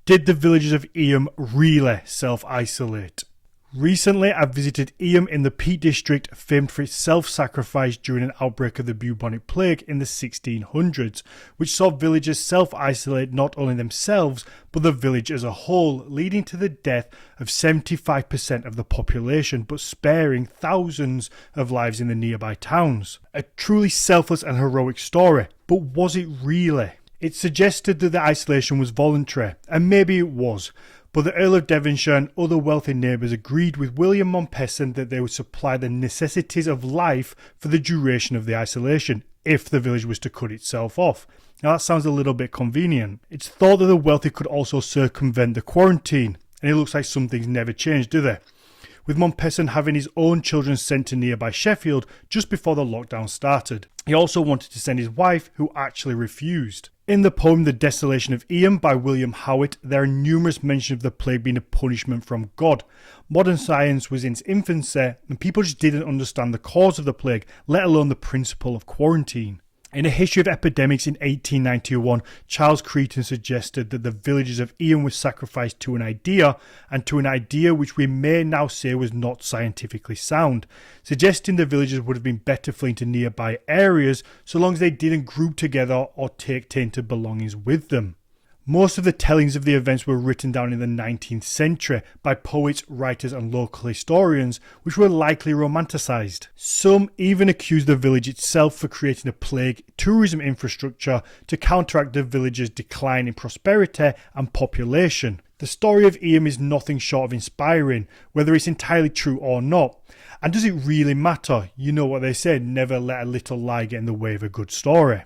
Did the villagers of Eyam really self-isolate? Recently, I visited Eyam in the Peak District, famed for its self-sacrifice during an outbreak of the bubonic plague in the 1600s, which saw villagers self-isolate not only themselves, but the village as a whole, leading to the death of 75% of the population, but sparing thousands of lives in the nearby towns. A truly selfless and heroic story, but was it really? It suggested that the isolation was voluntary, and maybe it was, but the Earl of Devonshire and other wealthy neighbours agreed with William Mompesson that they would supply the necessities of life for the duration of the isolation, if the village was to cut itself off. Now that sounds a little bit convenient. It's thought that the wealthy could also circumvent the quarantine, and it looks like some things never changed, do they? With Mompesson having his own children sent to nearby Sheffield just before the lockdown started. He also wanted to send his wife, who actually refused. In the poem The Desolation of Eyam by William Howitt, there are numerous mentions of the plague being a punishment from God. Modern science was in its infancy, and people just didn't understand the cause of the plague, let alone the principle of quarantine. In A History of Epidemics in 1891, Charles Cretan suggested that the villagers of Eyam were sacrificed to an idea, and to an idea which we may now say was not scientifically sound, suggesting the villagers would have been better fleeing to nearby areas so long as they didn't group together or take tainted belongings with them. Most of the tellings of the events were written down in the 19th century by poets, writers and local historians, which were likely romanticised. Some even accused the village itself for creating a plague tourism infrastructure to counteract the village's decline in prosperity and population. The story of Eyam is nothing short of inspiring, whether it's entirely true or not. And does it really matter? You know what they say, never let a little lie get in the way of a good story.